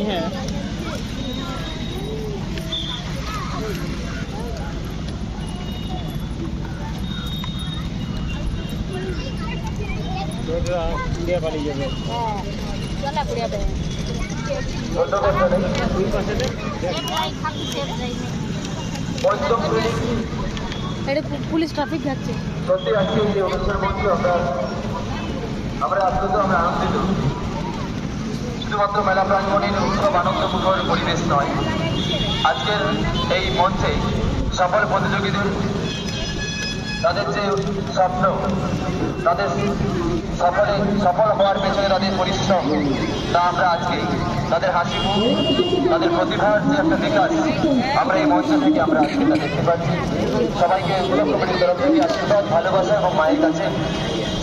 হ্যাঁ ইন্ডিয়া পালিয়ে যাবে পুলিশ ট্রাফিক যাচ্ছে। সত্যি আজকে এই অনুষ্ঠান মঞ্চে আমরা আপ্লুত, আমরা আনন্দিত। শুধুমাত্র মেলা প্রাঙ্গণের উৎসব আনন্দমুখর পরিবেশ নয়, আজকের এই মঞ্চে সফল প্রতিযোগীদের তাদের যে স্বপ্ন, তাদের সফল হওয়ার পেছনে তাদের পরিশ্রম, তা আমরা আজকে তাদের হাসি মুখ, তাদের প্রতিভার যে একটা বিকাশ আমরা এই মঞ্চ থেকে আমরা আজকে তা দেখতে পাচ্ছি। সবাইকে কমিটির তরফ থেকে আশীর্বাদ, ভালোবাসা এবং মায়ের কাছে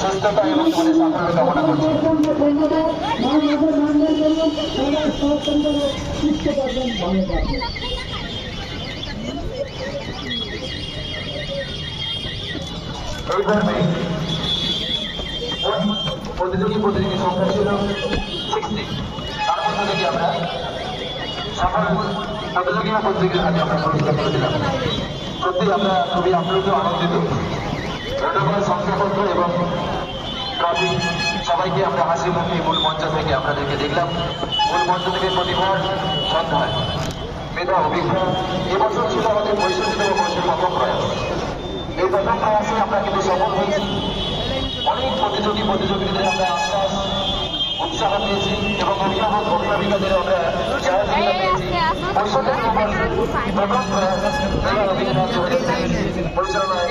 সুস্থতা এবং তোমাদের সাফল্য কামনা করছি। এই ধর্মে প্রতিযোগী সংখ্যা ছিল 60। তার মধ্যে থেকে আমরা সফল প্রতিযোগী বা প্রতিযোগীর হাতে আমরা পুরস্কার করে দিলাম। সত্যি আমরা খুবই আপ্লুত, আনন্দিত। প্রোটোকলের শংসাপত্র এবং ট্রফি সবাইকে আমরা হাসি মুখে মূল মঞ্চ থেকে আপনাদেরকে দেখলাম। মূল মঞ্চ থেকে প্রতিভার সন্ধ্যায় মেধা অভিজ্ঞতা এবছর ছিল আমাদের 65তম বর্ষের প্রথম প্রয়াস। এই প্রথম প্রয়াসে আমরা কিন্তু সফল হয়েছি। অনেক প্রতিযোগীদের আমরা আশ্বাস, উৎসাহ পেয়েছি এবং অভিভাবিকাদের আমরা সহযোগিতা পেয়েছি। 65তম বর্ষের প্রথম প্রয়াস মেধা অভিজ্ঞতা পরিচালনায়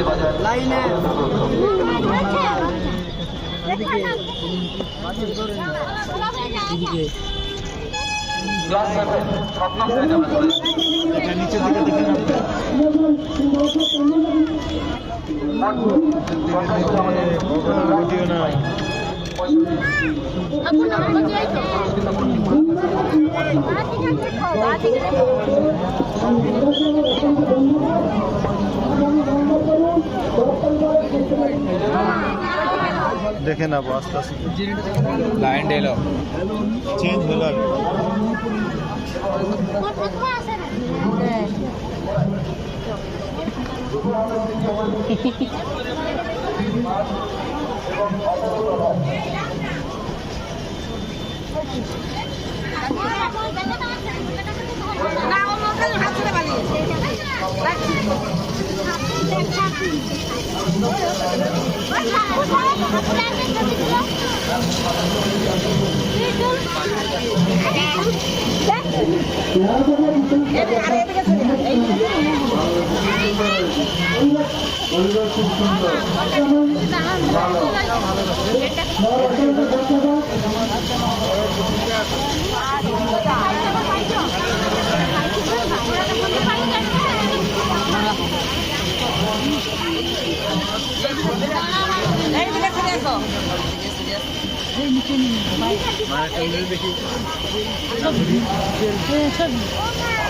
বাজার ক্লাস 7 সপ্তম শ্রেণীতে আমরা চলে নিচের দিকে দেখে ভিডিও না দেখে নেবো আস্তে আস্তে। লাইন এলো, চেঞ্জ হলো। দেখি